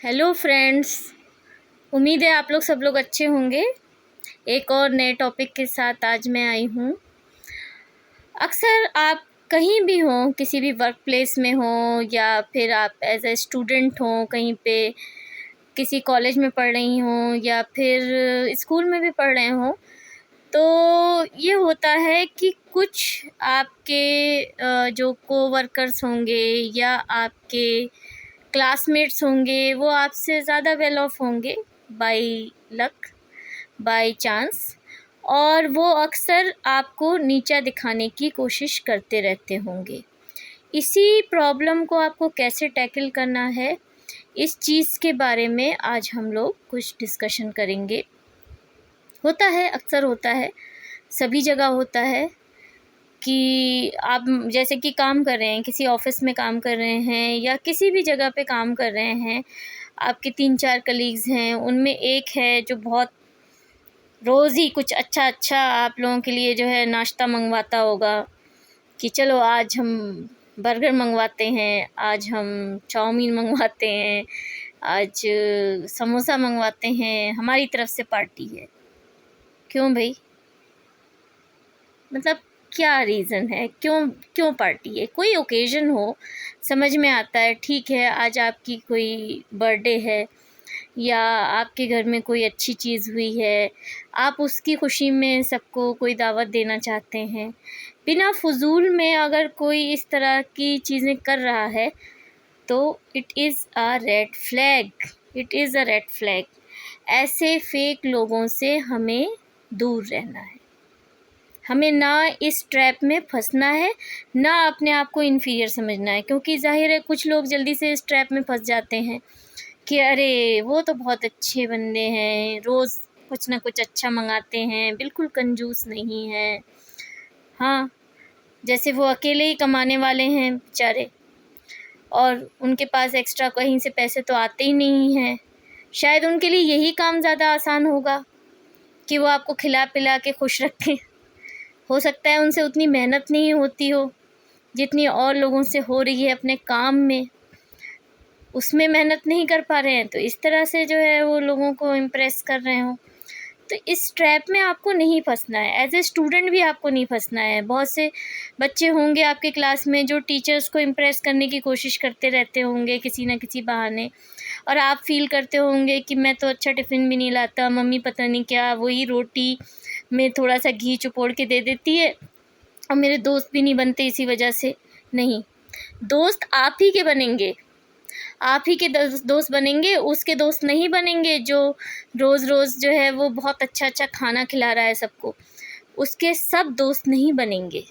Hello friends. उम्मीद है आप लोग सब लोग अच्छे होंगे। एक और नए टॉपिक के साथ आज मैं आई हूँ। अक्सर आप कहीं भी हों, किसी भी वर्क प्लेस में हों या फिर आप एज ए स्टूडेंट हों, कहीं पे किसी कॉलेज में पढ़ रही हों या फिर स्कूल में भी पढ़ रहे हों, तो ये होता है कि कुछ आपके जो कोवर्कर्स होंगे या आपके क्लासमेट्स होंगे वो आपसे ज़्यादा वेल ऑफ होंगे बाय लक, बाय चांस, और वो अक्सर आपको नीचा दिखाने की कोशिश करते रहते होंगे। इसी प्रॉब्लम को आपको कैसे टैकल करना है, इस चीज़ के बारे में आज हम लोग कुछ डिस्कशन करेंगे। होता है, अक्सर होता है, सभी जगह होता है कि आप जैसे कि काम कर रहे हैं, किसी ऑफ़िस में काम कर रहे हैं या किसी भी जगह पे काम कर रहे हैं, आपके 3-4 कलीग्स हैं, उनमें एक है जो बहुत रोज़ ही कुछ अच्छा आप लोगों के लिए जो है नाश्ता मंगवाता होगा कि चलो आज हम बर्गर मंगवाते हैं, आज हम चाउमीन मंगवाते हैं, आज समोसा मंगवाते हैं, हमारी तरफ से पार्टी है। क्यों भई? मतलब क्या रीज़न है, क्यों पार्टी है? कोई ओकेज़न हो, समझ में आता है, ठीक है, आज आपकी कोई बर्थडे है या आपके घर में कोई अच्छी चीज़ हुई है, आप उसकी खुशी में सबको कोई दावत देना चाहते हैं। बिना फ़ुज़ूल में अगर कोई इस तरह की चीज़ें कर रहा है तो it is a red flag, it is a red flag. ऐसे फेक लोगों से हमें दूर रहना है। हमें ना इस ट्रैप में फंसना है, ना अपने आप को इन्फीरियर समझना है, क्योंकि ज़ाहिर है कुछ लोग जल्दी से इस ट्रैप में फंस जाते हैं कि अरे वो तो बहुत अच्छे बंदे हैं, रोज़ कुछ ना कुछ अच्छा मंगाते हैं, बिल्कुल कंजूस नहीं हैं। हाँ, जैसे वो अकेले ही कमाने वाले हैं बेचारे, और उनके पास एक्स्ट्रा कहीं से पैसे तो आते ही नहीं हैं। शायद उनके लिए यही काम ज़्यादा आसान होगा कि वो आपको खिला पिला के खुश रखें। हो सकता है उनसे उतनी मेहनत नहीं होती हो जितनी और लोगों से हो रही है अपने काम में, उसमें मेहनत नहीं कर पा रहे हैं, तो इस तरह से जो है वो लोगों को इम्प्रेस कर रहे हों। तो इस ट्रैप में आपको नहीं फंसना है, एज ए स्टूडेंट भी आपको नहीं फंसना है। बहुत से बच्चे होंगे आपके क्लास में जो टीचर्स को इम्प्रेस करने की कोशिश करते रहते होंगे किसी न किसी बहाने, और आप फील करते होंगे कि मैं तो अच्छा टिफ़िन भी नहीं लाता, मम्मी पता नहीं क्या वही रोटी में थोड़ा सा घी चुपोड़ के दे देती है और मेरे दोस्त भी नहीं बनते इसी वजह से। नहीं, दोस्त आप ही के बनेंगे, आप ही के दोस्त बनेंगे, उसके दोस्त नहीं बनेंगे जो रोज़ जो है वो बहुत अच्छा खाना खिला रहा है सबको। उसके सब दोस्त नहीं बनेंगे।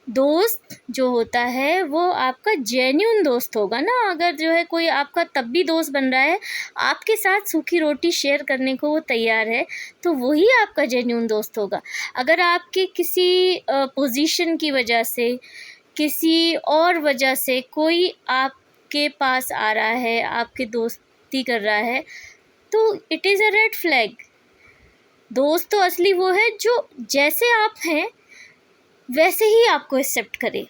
दोस्त जो होता है वो आपका जेन्युइन दोस्त होगा ना। अगर जो है कोई आपका तब भी दोस्त बन रहा है, आपके साथ सूखी रोटी शेयर करने को वो तैयार है, तो वही आपका जेन्युइन दोस्त होगा। अगर आपके किसी पोजीशन की वजह से, किसी और वजह से कोई आपके पास आ रहा है, आपकी दोस्ती कर रहा है, तो it is a red flag. दोस्त तो असली वो है जो जैसे आप हैं वैसे ही आपको एक्सेप्ट करे।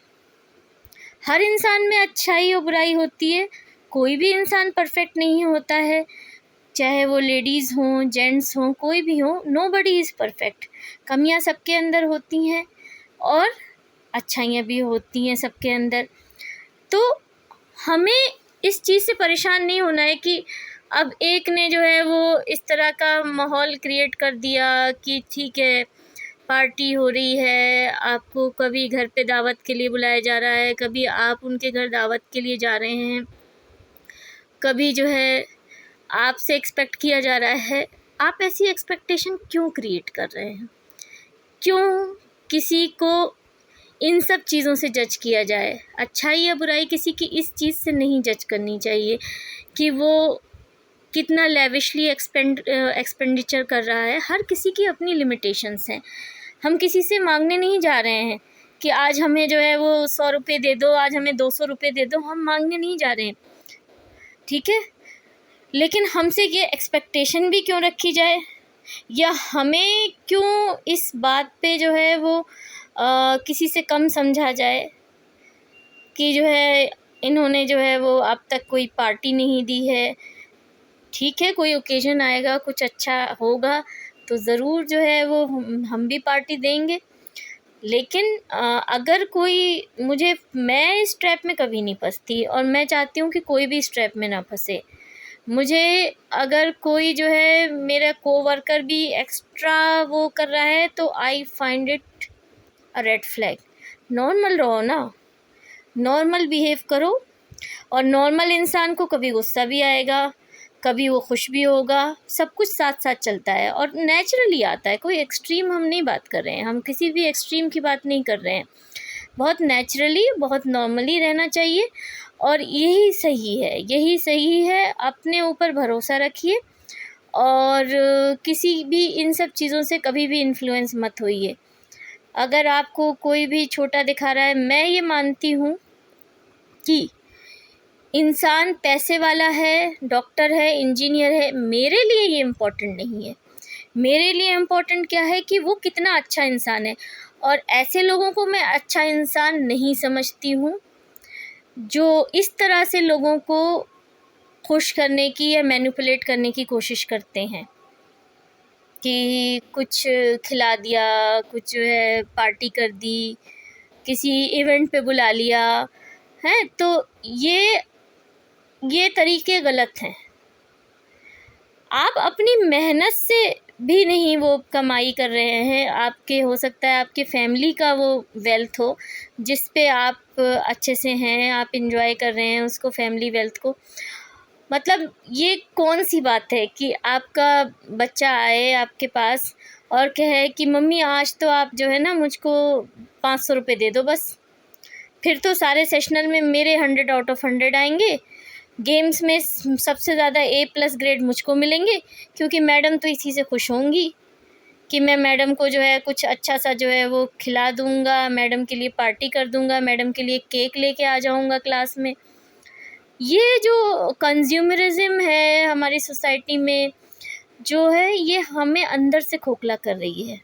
हर इंसान में अच्छाई और बुराई होती है, कोई भी इंसान परफेक्ट नहीं होता है, चाहे वो लेडीज़ हों, जेंट्स हों, कोई भी हो, नोबडी इज़ परफेक्ट। कमियां सबके अंदर होती हैं और अच्छाइयाँ भी होती हैं सबके अंदर। तो हमें इस चीज़ से परेशान नहीं होना है कि अब एक ने जो है वो इस तरह का माहौल क्रिएट कर दिया कि ठीक है, पार्टी हो रही है, आपको कभी घर पे दावत के लिए बुलाया जा रहा है, कभी आप उनके घर दावत के लिए जा रहे हैं, कभी जो है आपसे एक्सपेक्ट किया जा रहा है। आप ऐसी एक्सपेक्टेशन क्यों क्रिएट कर रहे हैं? क्यों किसी को इन सब चीज़ों से जज किया जाए? अच्छाई या बुराई किसी की इस चीज़ से नहीं जज करनी चाहिए कि वो कितना लेविशली एक्सपेंडिचर कर रहा है। हर किसी की अपनी लिमिटेशंस हैं। हम किसी से मांगने नहीं जा रहे हैं कि आज हमें जो है वो 100 रुपये दे दो, आज हमें 200 रुपये दे दो, हम मांगने नहीं जा रहे हैं, ठीक है। लेकिन हमसे ये एक्सपेक्टेशन भी क्यों रखी जाए, या हमें क्यों इस बात पे जो है वो किसी से कम समझा जाए कि जो है इन्होंने जो है वो अब तक कोई पार्टी नहीं दी है। ठीक है, कोई ओकेज़न आएगा, कुछ अच्छा होगा तो ज़रूर जो है वो हम भी पार्टी देंगे। लेकिन अगर कोई मैं इस ट्रैप में कभी नहीं फँसती और मैं चाहती हूँ कि कोई भी इस ट्रैप में ना फँसे। मुझे अगर कोई जो है मेरा कोवर्कर भी एक्स्ट्रा वो कर रहा है तो I find it a red flag. Normal रहो ना, नॉर्मल बिहेव करो। और नॉर्मल इंसान को कभी गुस्सा भी आएगा, कभी वो खुश भी होगा, सब कुछ साथ साथ चलता है और नेचुरली आता है। कोई एक्सट्रीम हम नहीं बात कर रहे हैं, हम किसी भी एक्सट्रीम की बात नहीं कर रहे हैं। बहुत नेचुरली, बहुत नॉर्मली रहना चाहिए और यही सही है। अपने ऊपर भरोसा रखिए और किसी भी इन सब चीज़ों से कभी भी इन्फ्लुएंस मत होइए। अगर आपको कोई भी छोटा दिखा रहा है, मैं ये मानती हूँ कि इंसान पैसे वाला है, डॉक्टर है, इंजीनियर है, मेरे लिए ये इम्पोर्टेंट नहीं है। मेरे लिए इम्पोर्टेंट क्या है कि वो कितना अच्छा इंसान है और ऐसे लोगों को मैं अच्छा इंसान नहीं समझती हूँ, जो इस तरह से लोगों को खुश करने की या मैनिपुलेट करने की कोशिश करते हैं कि कुछ खिला दिया, कुछ जो है पार्टी कर दी, किसी इवेंट पे बुला लिया, हैं? तो ये तरीके गलत हैं। आप अपनी मेहनत से भी नहीं वो कमाई कर रहे हैं। आपके हो सकता है आपके फैमिली का वो वेल्थ हो जिस पे आप अच्छे से हैं, आप एंजॉय कर रहे हैं उसको, फैमिली वेल्थ को। मतलब ये कौन सी बात है कि आपका बच्चा आए आपके पास और कहे कि मम्मी आज तो आप जो है ना मुझको 500 रुपये दे दो बस। फिर तो सारे सेशनल में मेरे 100 आउट ऑफ 100 आएंगे, गेम्स में सबसे ज़्यादा A+ ग्रेड मुझको मिलेंगे क्योंकि मैडम तो इसी से खुश होंगी कि मैं मैडम को जो है कुछ अच्छा सा जो है वो खिला दूँगा, मैडम के लिए पार्टी कर दूँगा, मैडम के लिए केक लेके आ जाऊँगा क्लास में। ये जो कंज्यूमरिज़्म है हमारी सोसाइटी में जो है, ये हमें अंदर से खोखला कर रही है।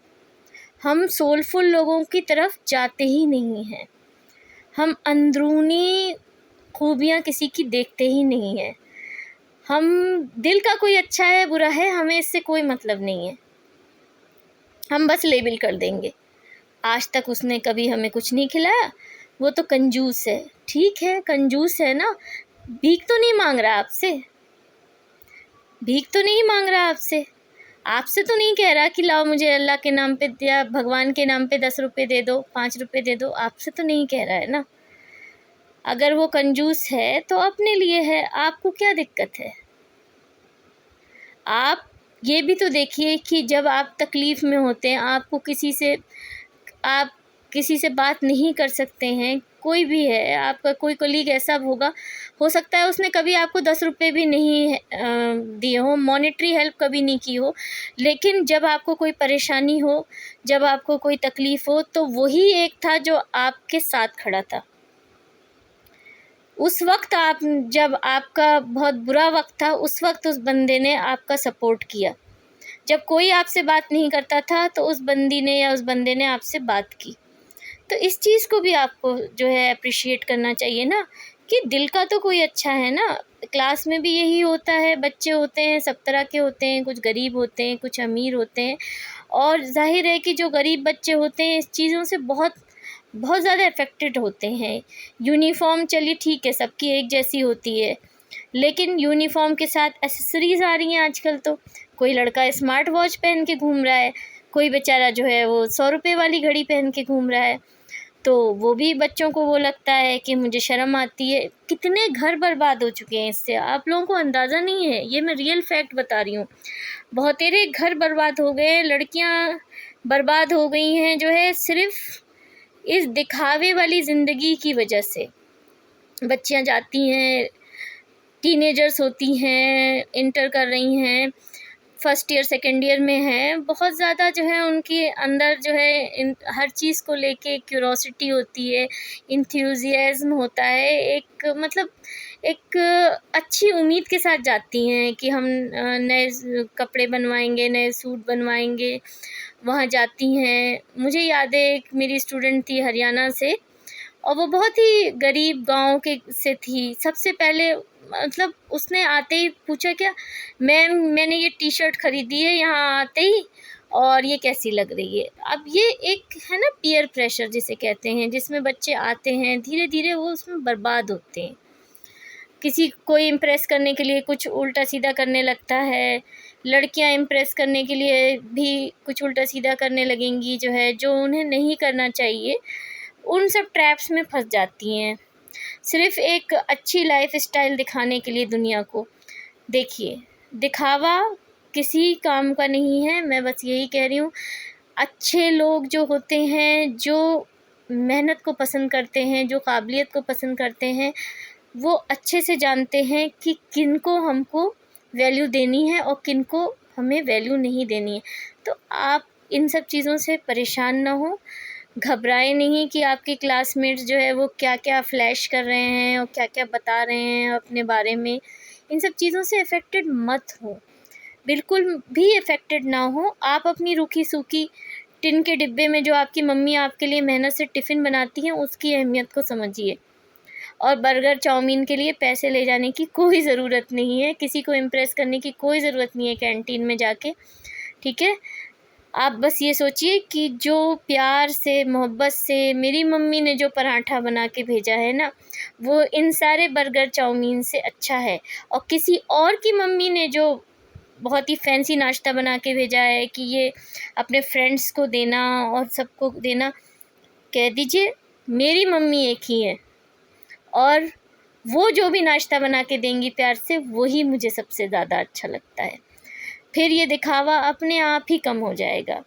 हम सोलफुल लोगों की तरफ जाते ही नहीं हैं। हम अंदरूनी खूबियाँ किसी की देखते ही नहीं हैं। हम दिल का कोई अच्छा है, बुरा है, हमें इससे कोई मतलब नहीं है। हम बस लेबल कर देंगे। आज तक उसने कभी हमें कुछ नहीं खिलाया, वो तो कंजूस है। ठीक है, कंजूस है ना, भीख तो नहीं माँग रहा आपसे, भीख तो नहीं माँग रहा आपसे। आपसे तो नहीं कह रहा कि लाओ मुझे अल्लाह के नाम पे या भगवान के नाम पे 10 रुपये दे दो, 5 रुपये दे दो, आपसे तो नहीं कह रहा है ना। अगर वो कंजूस है तो अपने लिए है, आपको क्या दिक्कत है? आप ये भी तो देखिए कि जब आप तकलीफ़ में होते हैं, आप किसी से बात नहीं कर सकते हैं, कोई भी है, आपका कोई कलीग ऐसा होगा, हो सकता है उसने कभी आपको 10 रुपये भी नहीं दिए हों, मॉनेटरी हेल्प कभी नहीं की हो, लेकिन जब आपको कोई परेशानी हो, जब आपको कोई तकलीफ़ हो, तो वही एक था जो आपके साथ खड़ा था। उस वक़्त जब आपका बहुत बुरा वक़्त था, उस वक़्त उस बंदे ने आपका सपोर्ट किया। जब कोई आपसे बात नहीं करता था, तो उस बंदी ने या उस बंदे ने आपसे बात की। तो इस चीज़ को भी आपको जो है एप्रिशिएट करना चाहिए ना कि दिल का तो कोई अच्छा है ना। क्लास में भी यही होता है, बच्चे होते हैं, सब तरह के होते हैं, कुछ गरीब होते हैं, कुछ अमीर होते हैं और ज़ाहिर है कि जो गरीब बच्चे होते हैं इस चीज़ों से बहुत बहुत ज़्यादा अफेक्टेड होते हैं। यूनिफ़ॉर्म चलिए ठीक है, सबकी एक जैसी होती है, लेकिन यूनिफ़ॉर्म के साथ एक्सेसरीज़ आ रही हैं आजकल तो। कोई लड़का स्मार्ट वॉच पहन के घूम रहा है, कोई बेचारा जो है वो 100 रुपये वाली घड़ी पहन के घूम रहा है। तो वो भी बच्चों को वो लगता है कि मुझे शर्म आती है। कितने घर बर्बाद हो चुके हैं इससे, आप लोगों को अंदाज़ा नहीं है, ये मैं रियल फैक्ट बता रही हूँ। बहुतेरे घर बर्बाद हो गए, लड़कियाँ बर्बाद हो गई हैं जो है सिर्फ़ इस दिखावे वाली ज़िंदगी की वजह से। बच्चियाँ जाती हैं, टीनेजर्स होती हैं, इंटर कर रही हैं, फर्स्ट ईयर सेकेंड ईयर में हैं, बहुत ज़्यादा जो है उनके अंदर जो है इन हर चीज़ को लेके क्यूरोसिटी होती है, इंथ्यूसियाज़्म होता है, एक अच्छी उम्मीद के साथ जाती हैं कि हम नए कपड़े बनवाएंगे, नए सूट बनवाएंगे। वहाँ जाती हैं, मुझे याद है एक मेरी स्टूडेंट थी हरियाणा से, और वो बहुत ही गरीब गांव के से थी। सबसे पहले मतलब उसने आते ही पूछा, क्या मैम मैंने ये टी शर्ट खरीदी है यहाँ आते ही, और ये कैसी लग रही है। अब ये एक है ना पीयर प्रेशर जिसे कहते हैं, जिसमें बच्चे आते हैं धीरे धीरे वो उसमें बर्बाद होते हैं। किसी को इम्प्रेस करने के लिए कुछ उल्टा सीधा करने लगता है, लड़कियां इम्प्रेस करने के लिए भी कुछ उल्टा सीधा करने लगेंगी, जो है जो उन्हें नहीं करना चाहिए, उन सब ट्रैप्स में फंस जाती हैं सिर्फ एक अच्छी लाइफ स्टाइल दिखाने के लिए दुनिया को। देखिए, दिखावा किसी काम का नहीं है। मैं बस यही कह रही हूँ, अच्छे लोग जो होते हैं, जो मेहनत को पसंद करते हैं, जो काबिलियत को पसंद करते हैं, वो अच्छे से जानते हैं कि किनको हमको वैल्यू देनी है और किनको हमें वैल्यू नहीं देनी है। तो आप इन सब चीज़ों से परेशान ना हो, घबराए नहीं कि आपके क्लासमेट्स जो है वो क्या क्या फ्लैश कर रहे हैं और क्या क्या बता रहे हैं अपने बारे में। इन सब चीज़ों से अफेक्टेड मत हो, बिल्कुल भी अफेक्टेड ना हो। आप अपनी रूखी सूखी टिन के डिब्बे में जो आपकी मम्मी आपके लिए मेहनत से टिफ़िन बनाती हैं उसकी अहमियत को समझिए। और बर्गर चाउमीन के लिए पैसे ले जाने की कोई ज़रूरत नहीं है, किसी को इम्प्रेस करने की कोई ज़रूरत नहीं है कैंटीन में जाके, ठीक है। आप बस ये सोचिए कि जो प्यार से मोहब्बत से मेरी मम्मी ने जो पराठा बना के भेजा है ना, वो इन सारे बर्गर चाउमीन से अच्छा है। और किसी और की मम्मी ने जो बहुत ही फैंसी नाश्ता बना के भेजा है कि ये अपने फ्रेंड्स को देना और सबको देना, कह दीजिए मेरी मम्मी एक ही है और वो जो भी नाश्ता बना के देंगी प्यार से, वही मुझे सबसे ज़्यादा अच्छा लगता है। फिर ये दिखावा अपने आप ही कम हो जाएगा।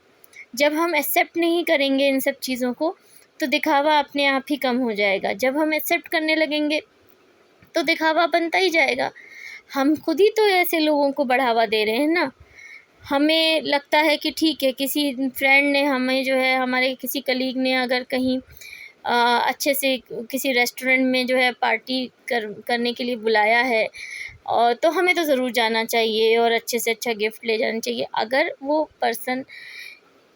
जब हम एक्सेप्ट नहीं करेंगे इन सब चीज़ों को, तो दिखावा अपने आप ही कम हो जाएगा। जब हम एक्सेप्ट करने लगेंगे तो दिखावा बनता ही जाएगा। हम खुद ही तो ऐसे लोगों को बढ़ावा दे रहे हैं ना। हमें लगता है कि ठीक है, किसी फ्रेंड ने हमें जो है, हमारे किसी कलीग ने अगर कहीं अच्छे से किसी रेस्टोरेंट में जो है पार्टी करने के लिए बुलाया है, और तो हमें तो ज़रूर जाना चाहिए और अच्छे से अच्छा गिफ्ट ले जाना चाहिए। अगर वो पर्सन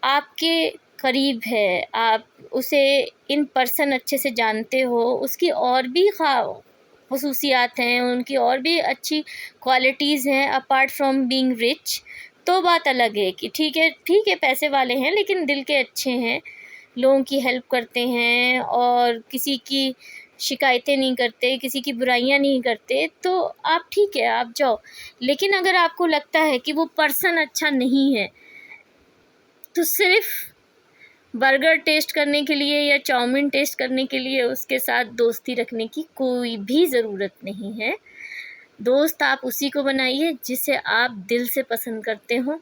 आपके करीब है, आप उसे इन पर्सन अच्छे से जानते हो, उसकी और भी खसूसियात हैं, उनकी और भी अच्छी क्वालिटीज़ हैं अपार्ट फ्रॉम बीइंग रिच, तो बात अलग है कि ठीक है पैसे वाले हैं लेकिन दिल के अच्छे हैं, लोगों की हेल्प करते हैं और किसी की शिकायतें नहीं करते, किसी की बुराइयां नहीं करते, तो आप ठीक है, आप जाओ। लेकिन अगर आपको लगता है कि वो पर्सन अच्छा नहीं है, तो सिर्फ बर्गर टेस्ट करने के लिए या चाउमीन टेस्ट करने के लिए उसके साथ दोस्ती रखने की कोई भी ज़रूरत नहीं है। दोस्त आप उसी को बनाइए जिसे आप दिल से पसंद करते हो,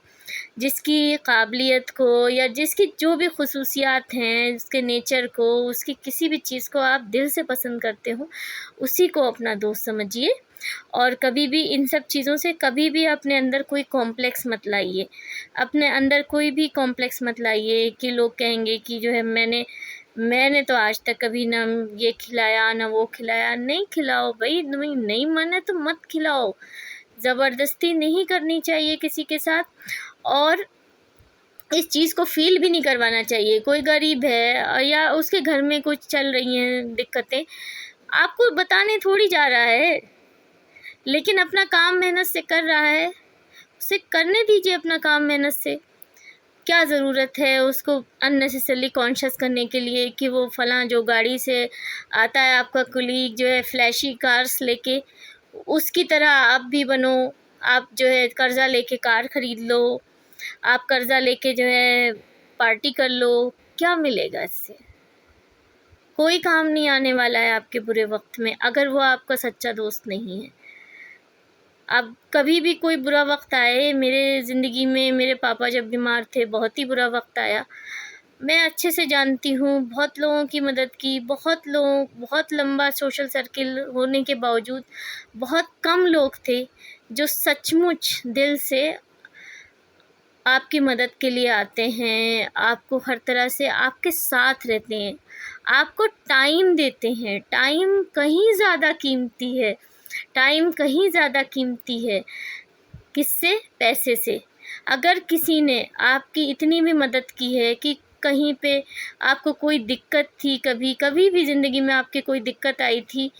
जिसकी काबिलियत को या जिसकी जो भी खसूसियात हैं, उसके नेचर को, उसकी किसी भी चीज़ को आप दिल से पसंद करते हो, उसी को अपना दोस्त समझिए। और कभी भी इन सब चीज़ों से कभी भी अपने अंदर कोई कॉम्प्लेक्स मत लाइए। अपने अंदर कोई भी कॉम्प्लेक्स मत लाइए कि लोग कहेंगे कि जो है मैंने तो आज तक कभी ना ये खिलाया ना वो खिलाया। नहीं खिलाओ भाई, नहीं मन है तो मत खिलाओ। ज़बरदस्ती नहीं करनी चाहिए किसी के साथ, और इस चीज़ को फ़ील भी नहीं करवाना चाहिए। कोई गरीब है या उसके घर में कुछ चल रही हैं दिक्कतें, आपको बताने थोड़ी जा रहा है, लेकिन अपना काम मेहनत से कर रहा है, उसे करने दीजिए अपना काम मेहनत से। क्या ज़रूरत है उसको अननेसेसरली कॉन्शियस करने के लिए कि वो फ़लाँ जो गाड़ी से आता है आपका कुलीग जो है फ्लैशी कार्स लेके, उसकी तरह आप भी बनो। आप जो है कर्ज़ा लेके कार ख़रीद लो, आप कर्ज़ा लेके जो है पार्टी कर लो, क्या मिलेगा इससे? कोई काम नहीं आने वाला है आपके बुरे वक्त में, अगर वो आपका सच्चा दोस्त नहीं है। अब कभी भी कोई बुरा वक्त आए, मेरे ज़िंदगी में मेरे पापा जब बीमार थे बहुत ही बुरा वक्त आया। मैं अच्छे से जानती हूँ, बहुत लोगों की मदद की, बहुत लंबा सोशल सर्किल होने के बावजूद बहुत कम लोग थे जो सचमुच दिल से आपकी मदद के लिए आते हैं, आपको हर तरह से आपके साथ रहते हैं, आपको टाइम देते हैं। टाइम कहीं ज़्यादा कीमती है, टाइम कहीं ज़्यादा कीमती है किससे? पैसे से। अगर किसी ने आपकी इतनी भी मदद की है कि कहीं पे आपको कोई दिक्कत थी, कभी भी ज़िंदगी में आपके कोई दिक्कत आई थी,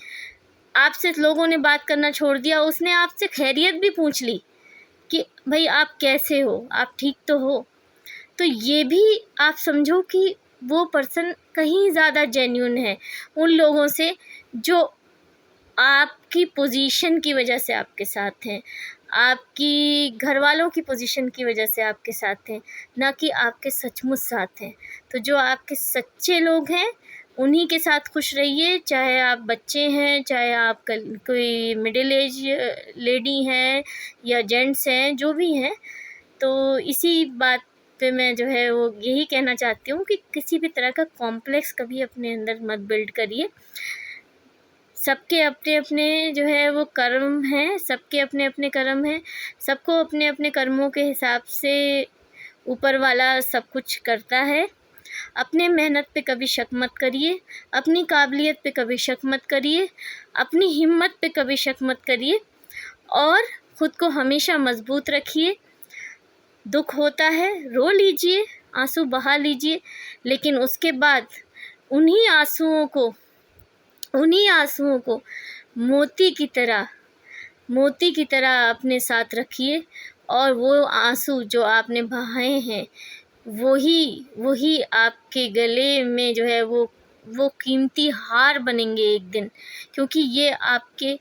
आपसे लोगों ने बात करना छोड़ दिया, उसने आपसे खैरियत भी पूछ ली कि भाई आप कैसे हो, आप ठीक तो हो, तो ये भी आप समझो कि वो पर्सन कहीं ज़्यादा जेन्युइन है उन लोगों से जो आपकी पोजीशन की वजह से आपके साथ हैं, आपकी घरवालों की पोजीशन की वजह से आपके साथ हैं, ना कि आपके सचमुच साथ हैं। तो जो आपके सच्चे लोग हैं उन्हीं के साथ खुश रहिए, चाहे आप बच्चे हैं, चाहे आप कोई मिडिल एज लेडी हैं या जेंट्स हैं, जो भी हैं। तो इसी बात पे मैं जो है वो यही कहना चाहती हूँ कि किसी भी तरह का कॉम्प्लेक्स कभी अपने अंदर मत बिल्ड करिए। सबके अपने अपने जो है वो कर्म हैं, सबके अपने अपने कर्म हैं, सबको अपने अपने कर्मों के हिसाब से ऊपर वाला सब कुछ करता है। अपने मेहनत पे कभी शक मत करिए, अपनी काबिलियत पे कभी शक मत करिए, अपनी हिम्मत पे कभी शक मत करिए और ख़ुद को हमेशा मजबूत रखिए। दुख होता है, रो लीजिए, आंसू बहा लीजिए, लेकिन उसके बाद उन्हीं आंसुओं को मोती की तरह अपने साथ रखिए और वो आंसू जो आपने बहाए हैं वही आपके गले में जो है वो कीमती हार बनेंगे एक दिन, क्योंकि ये आपके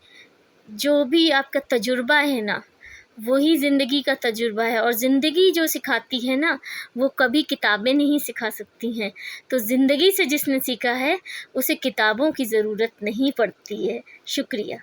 जो भी आपका तजुर्बा है ना, वही ज़िंदगी का तजुर्बा है। और ज़िंदगी जो सिखाती है ना, वो कभी किताबें नहीं सिखा सकती हैं। तो ज़िंदगी से जिसने सीखा है उसे किताबों की ज़रूरत नहीं पड़ती है। शुक्रिया।